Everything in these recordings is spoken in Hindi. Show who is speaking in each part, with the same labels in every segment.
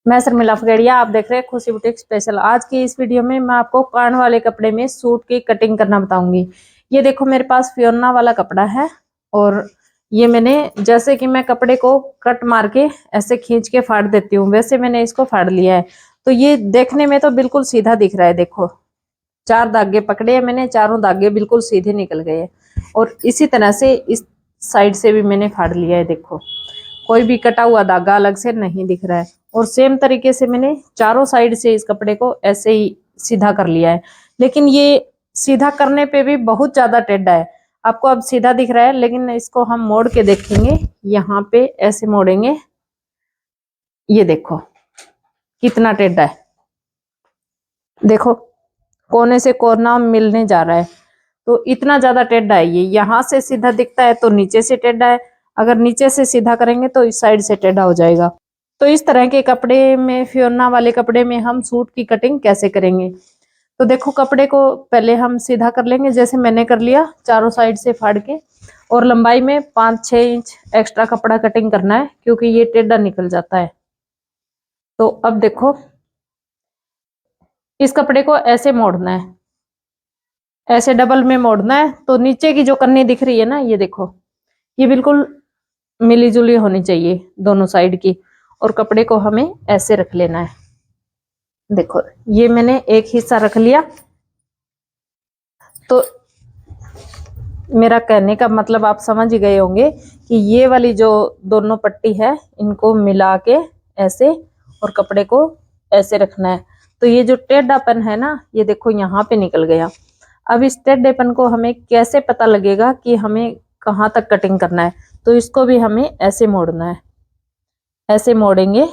Speaker 1: मैं शर्मिला फगड़िया, आप देख रहे हैं खुशी बुटीक स्पेशल। आज की इस वीडियो में मैं आपको कान वाले कपड़े में सूट की कटिंग करना बताऊंगी। ये देखो मेरे पास फियोना वाला कपड़ा है और ये मैंने जैसे कि मैं कपड़े को कट मार के ऐसे खींच के फाड़ देती हूँ, वैसे मैंने इसको फाड़ लिया है। तो ये देखने में तो बिल्कुल सीधा दिख रहा है। देखो 4 धागे पकड़े हैं मैंने, चारों धागे बिल्कुल सीधे निकल गए हैं। और इसी तरह से इस साइड से भी मैंने फाड़ लिया है। देखो कोई भी कटा हुआ धागा अलग से नहीं दिख रहा है। और सेम तरीके से मैंने चारों साइड से इस कपड़े को ऐसे ही सीधा कर लिया है। लेकिन ये सीधा करने पे भी बहुत ज्यादा टेढ़ा है। आपको अब सीधा दिख रहा है, लेकिन इसको हम मोड़ के देखेंगे। यहाँ पे ऐसे मोड़ेंगे, ये देखो कितना टेढ़ा है। देखो कोने से कोना मिलने जा रहा है, तो इतना ज्यादा टेढ़ा है। ये यहाँ से सीधा दिखता है तो नीचे से टेढ़ा है, अगर नीचे से सीधा करेंगे तो इस साइड से टेढ़ा हो जाएगा। तो इस तरह के कपड़े में, फियोना वाले कपड़े में हम सूट की कटिंग कैसे करेंगे। तो देखो कपड़े को पहले हम सीधा कर लेंगे, जैसे मैंने कर लिया चारों साइड से फाड़ के। और लंबाई में 5-6 इंच एक्स्ट्रा कपड़ा कटिंग करना है, क्योंकि ये टेढ़ा निकल जाता है। तो अब देखो इस कपड़े को ऐसे मोड़ना है, ऐसे डबल में मोड़ना है। तो नीचे की जो कन्नी दिख रही है ना, ये देखो ये बिल्कुल मिली जुली होनी चाहिए दोनों साइड की। और कपड़े को हमें ऐसे रख लेना है। देखो ये मैंने एक हिस्सा रख लिया। तो मेरा कहने का मतलब आप समझ ही गए होंगे कि ये वाली जो दोनों पट्टी है इनको मिला के ऐसे और कपड़े को ऐसे रखना है। तो ये जो टेढ़ापन है ना, ये देखो यहाँ पे निकल गया। अब इस टेढ़ेपन को हमें कैसे पता लगेगा कि हमें कहाँ तक कटिंग करना है। तो इसको भी हमें ऐसे मोड़ना है। ऐसे मोड़ेंगे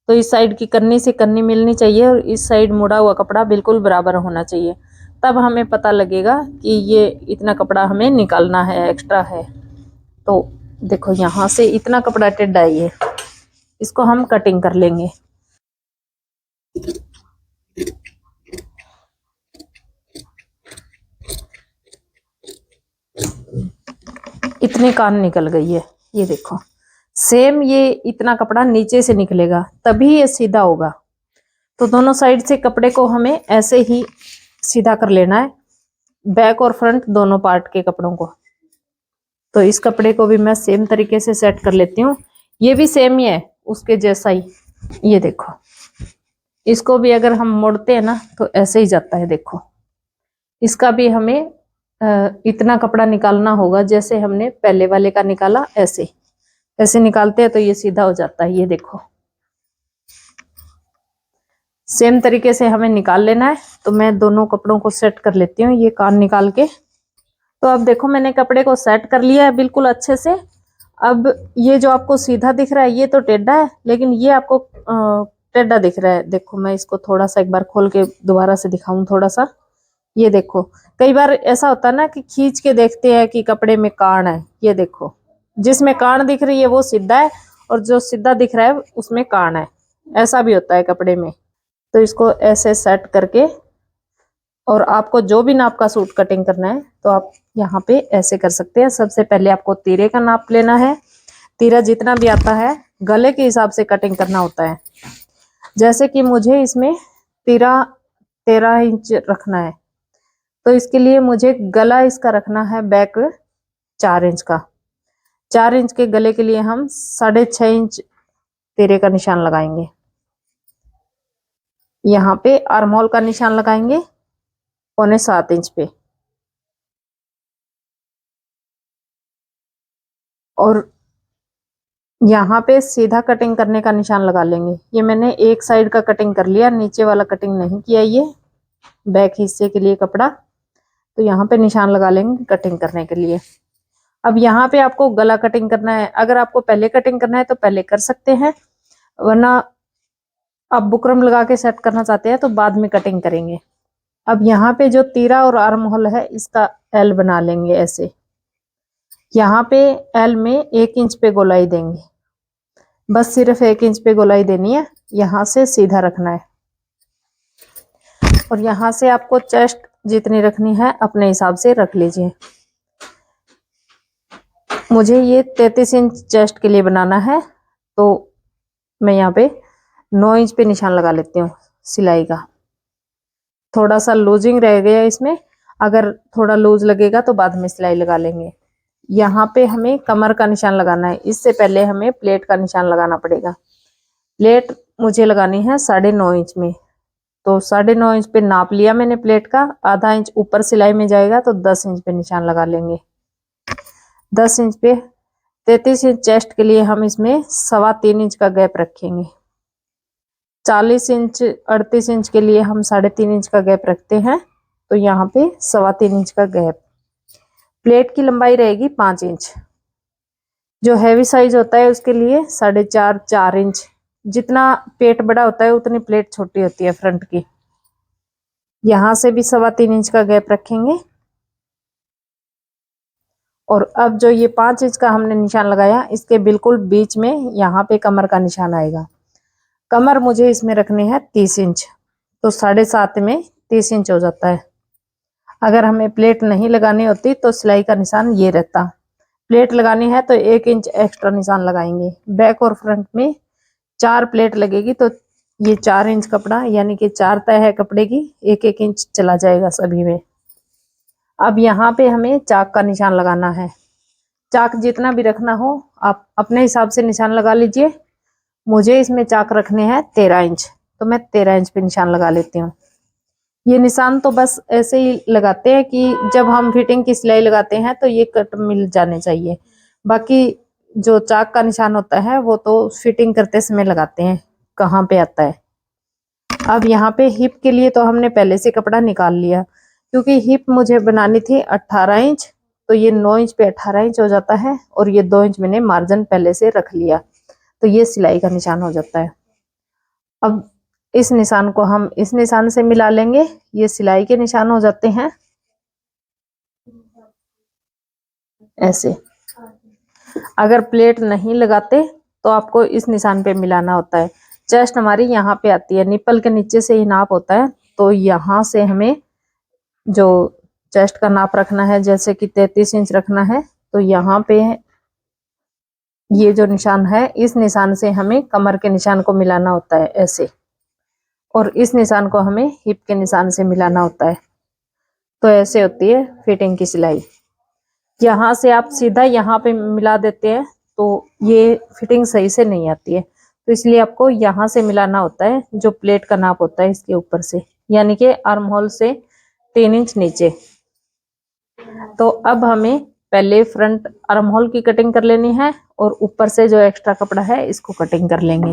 Speaker 1: तो इस साइड की कन्नी से कन्नी मिलनी चाहिए और इस साइड मुड़ा हुआ कपड़ा बिल्कुल बराबर होना चाहिए। तब हमें पता लगेगा कि ये इतना कपड़ा हमें निकालना है, एक्स्ट्रा है। तो देखो यहाँ से इतना कपड़ा टेढ़ा है, ये इसको हम कटिंग कर लेंगे। इतनी कान निकल गई है, ये देखो। सेम ये इतना कपड़ा नीचे से निकलेगा तभी ये सीधा होगा। तो दोनों साइड से कपड़े को हमें ऐसे ही सीधा कर लेना है, बैक और फ्रंट दोनों पार्ट के कपड़ों को। तो इस कपड़े को भी मैं सेम तरीके से सेट कर लेती हूँ। ये भी सेम ही है उसके जैसा ही। ये देखो इसको भी अगर हम मोड़ते हैं ना तो ऐसे ही जाता है। देखो इसका भी हमें इतना कपड़ा निकालना होगा जैसे हमने पहले वाले का निकाला। ऐसे ऐसे निकालते हैं तो ये सीधा हो जाता है। ये देखो सेम तरीके से हमें निकाल लेना है। तो मैं दोनों कपड़ों को सेट कर लेती हूँ ये कान निकाल के। तो अब देखो मैंने कपड़े को सेट कर लिया है बिल्कुल अच्छे से। अब ये जो आपको सीधा दिख रहा है ये तो टेढ़ा है, लेकिन ये आपको टेढ़ा दिख रहा है। देखो मैं इसको थोड़ा सा एक बार खोल के दोबारा से दिखाऊं थोड़ा सा। ये देखो कई बार ऐसा होता है ना कि खींच के देखते हैं कि कपड़े में कान है। ये देखो जिसमें कान दिख रही है वो सीधा है और जो सीधा दिख रहा है उसमें कान है। ऐसा भी होता है कपड़े में। तो इसको ऐसे सेट करके, और आपको जो भी नाप का सूट कटिंग करना है तो आप यहाँ पे ऐसे कर सकते हैं। सबसे पहले आपको तीरे का नाप लेना है। तीरा जितना भी आता है गले के हिसाब से कटिंग करना होता है। जैसे कि मुझे इसमें तीरा 13 इंच रखना है, तो इसके लिए मुझे गला इसका रखना है बैक 4 इंच का। 4 इंच के गले के लिए हम 6.5 इंच तीरे का निशान लगाएंगे। यहाँ पे आर्म होल का निशान लगाएंगे 6.25 इंच पे। और यहाँ पे सीधा कटिंग करने का निशान लगा लेंगे। ये मैंने एक साइड का कटिंग कर लिया, नीचे वाला कटिंग नहीं किया। ये बैक हिस्से के लिए कपड़ा, तो यहाँ पे निशान लगा लेंगे कटिंग करने के लिए। अब यहाँ पे आपको गला कटिंग करना है। अगर आपको पहले कटिंग करना है तो पहले कर सकते हैं, वरना आप बुकरम लगा के सेट करना चाहते हैं तो बाद में कटिंग करेंगे। अब यहाँ पे जो तीरा और आर्म होल है इसका एल बना लेंगे ऐसे। यहाँ पे एल में 1 इंच पे गोलाई देंगे, बस सिर्फ 1 इंच पे गोलाई देनी है। यहाँ से सीधा रखना है। और यहाँ से आपको चेस्ट जितनी रखनी है अपने हिसाब से रख लीजिए। मुझे ये 33 इंच चेस्ट के लिए बनाना है, तो मैं यहाँ पे 9 इंच पे निशान लगा लेती हूँ सिलाई का। थोड़ा सा लूजिंग रह गया इसमें, अगर थोड़ा लूज लगेगा तो बाद में सिलाई लगा लेंगे। यहाँ पे हमें कमर का निशान लगाना है, इससे पहले हमें प्लेट का निशान लगाना पड़ेगा। प्लेट मुझे लगानी है 9.5 इंच में, तो 9.5 इंच पे नाप लिया मैंने प्लेट का। आधा इंच ऊपर सिलाई में जाएगा तो 10 इंच पे निशान लगा लेंगे। 10 इंच पे 33 इंच चेस्ट के लिए हम इसमें 3.25 इंच का गैप रखेंगे। 40 इंच 38 इंच के लिए हम 3.5 इंच का गैप रखते हैं, तो यहाँ पे 3.25 इंच का गैप। प्लेट की लंबाई रहेगी 5 इंच। जो हैवी साइज होता है उसके लिए 4.5 इंच। जितना पेट बड़ा होता है उतनी प्लेट छोटी होती है फ्रंट की। यहाँ से भी 3.25 इंच का गैप रखेंगे। और अब जो ये 5 इंच का हमने निशान लगाया, इसके बिल्कुल बीच में यहाँ पे कमर का निशान आएगा। कमर मुझे इसमें रखनी है 30 इंच, तो 7.5 में 30 इंच हो जाता है। अगर हमें प्लेट नहीं लगानी होती तो सिलाई का निशान ये रहता। प्लेट लगानी है तो 1 इंच एक्स्ट्रा निशान लगाएंगे। बैक और फ्रंट में 4 प्लेट लगेगी, तो ये 4 इंच कपड़ा, यानी कि 4 तय है कपड़े की, 1-1 इंच चला जाएगा सभी में। अब यहाँ पे हमें चाक का निशान लगाना है। चाक जितना भी रखना हो आप अपने हिसाब से निशान लगा लीजिए। मुझे इसमें चाक रखने हैं 13 इंच, तो मैं 13 इंच पे निशान लगा लेती हूँ। ये निशान तो बस ऐसे ही लगाते हैं कि जब हम फिटिंग की सिलाई लगाते हैं तो ये कट मिल जाने चाहिए। बाकी जो चाक का निशान होता है वो तो फिटिंग करते समय लगाते हैं, कहाँ पे आता है। अब यहाँ पे हिप के लिए तो हमने पहले से कपड़ा निकाल लिया, क्योंकि हिप मुझे बनानी थी 18 इंच, तो ये 9 इंच पे 18 इंच हो जाता है, और ये 2 इंच मैंने मार्जिन पहले से रख लिया, तो ये सिलाई का निशान हो जाता है। अब इस निशान को हम इस निशान से मिला लेंगे, ये सिलाई के निशान हो जाते हैं ऐसे। अगर प्लेट नहीं लगाते तो आपको इस निशान पे मिलाना होता है। चेस्ट हमारी यहाँ पे आती है, निप्पल के नीचे से ही नाप होता है, तो यहाँ से हमें जो चेस्ट का नाप रखना है, जैसे कि 33 इंच रखना है, तो यहाँ पे ये जो निशान है, इस निशान से हमें कमर के निशान को मिलाना होता है ऐसे, और इस निशान को हमें हिप के निशान से मिलाना होता है। तो ऐसे होती है फिटिंग की सिलाई। यहाँ से आप सीधा यहाँ पे मिला देते हैं तो ये फिटिंग सही से नहीं आती है, तो इसलिए आपको यहाँ से मिलाना होता है, जो प्लेट का नाप होता है इसके ऊपर से, यानी कि आर्म होल से 3 इंच नीचे। तो अब हमें पहले फ्रंट आर्म होल की कटिंग कर लेनी है, और ऊपर से जो एक्स्ट्रा कपड़ा है इसको कटिंग कर लेंगे।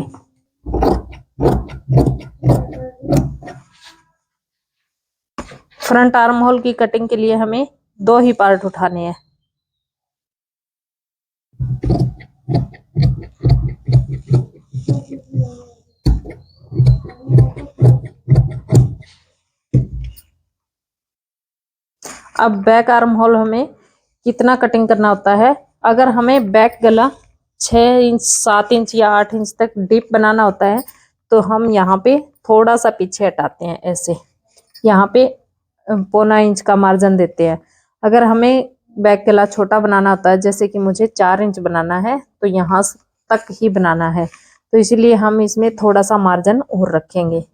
Speaker 1: फ्रंट आर्म होल की कटिंग के लिए हमें 2 ही पार्ट उठाने हैं। अब बैक आर्म होल हमें कितना कटिंग करना होता है, अगर हमें बैक गला 6 इंच 7 इंच या 8 इंच तक डीप बनाना होता है, तो हम यहाँ पे थोड़ा सा पीछे हटाते हैं ऐसे, यहाँ पे 1.25 इंच का मार्जिन देते हैं। अगर हमें बैक गला छोटा बनाना होता है, जैसे कि मुझे 4 इंच बनाना है, तो यहाँ तक ही बनाना है, तो इसीलिए हम इसमें थोड़ा सा मार्जिन और रखेंगे,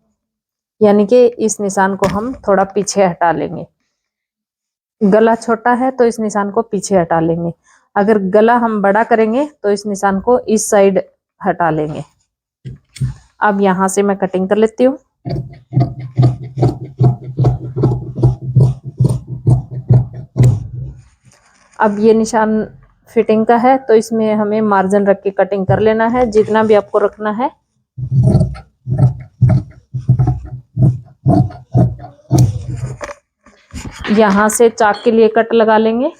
Speaker 1: यानी कि इस निशान को हम थोड़ा पीछे हटा लेंगे। गला छोटा है तो इस निशान को पीछे हटा लेंगे। अगर गला हम बड़ा करेंगे तो इस निशान को इस साइड हटा लेंगे। अब यहाँ से मैं कटिंग कर लेती हूँ। अब ये निशान फिटिंग का है, तो इसमें हमें मार्जिन रख के कटिंग कर लेना है, जितना भी आपको रखना है। यहाँ से चाक के लिए कट लगा लेंगे।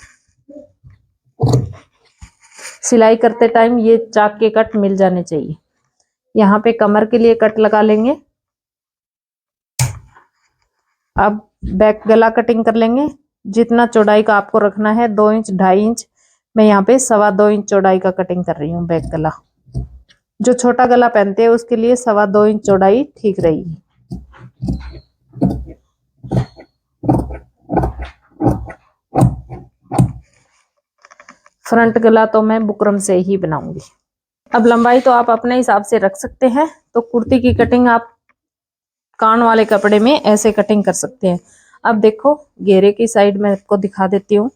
Speaker 1: सिलाई करते टाइम ये चाक के कट मिल जाने चाहिए। यहाँ पे कमर के लिए कट लगा लेंगे। अब बैक गला कटिंग कर लेंगे। जितना चौड़ाई का आपको रखना है, 2 इंच 2.5 इंच, मैं यहाँ पे 2.25 इंच चौड़ाई का कटिंग कर रही हूँ बैक गला। जो छोटा गला पहनते हैं उसके लिए 2.25 इंच चौड़ाई ठीक रहेगी। फ्रंट गला तो मैं बुकरम से ही बनाऊंगी। अब लंबाई तो आप अपने हिसाब से रख सकते हैं। तो कुर्ती की कटिंग आप कान वाले कपड़े में ऐसे कटिंग कर सकते हैं। अब देखो घेरे की साइड में आपको दिखा देती हूँ,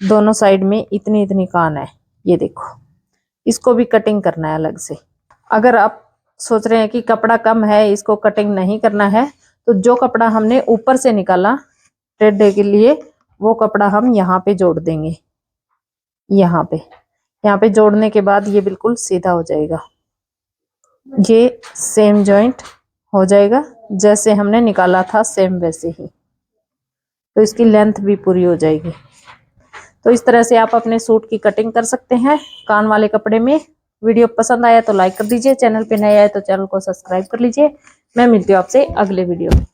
Speaker 1: दोनों साइड में इतनी इतनी कान है, ये देखो, इसको भी कटिंग करना है अलग से। अगर आप सोच रहे हैं कि कपड़ा कम है, इसको कटिंग नहीं करना है, तो जो कपड़ा हमने ऊपर से निकाला टेढ़े के लिए, वो कपड़ा हम यहाँ पे जोड़ देंगे। यहाँ पे जोड़ने के बाद ये बिल्कुल सीधा हो जाएगा, ये सेम जॉइंट हो जाएगा जैसे हमने निकाला था, सेम वैसे ही। तो इसकी लेंथ भी पूरी हो जाएगी। तो इस तरह से आप अपने सूट की कटिंग कर सकते हैं कान वाले कपड़े में। वीडियो पसंद आया तो लाइक कर दीजिए, चैनल पे नए आए तो चैनल को सब्सक्राइब कर लीजिए। मैं मिलती हूँ आपसे अगले वीडियो में।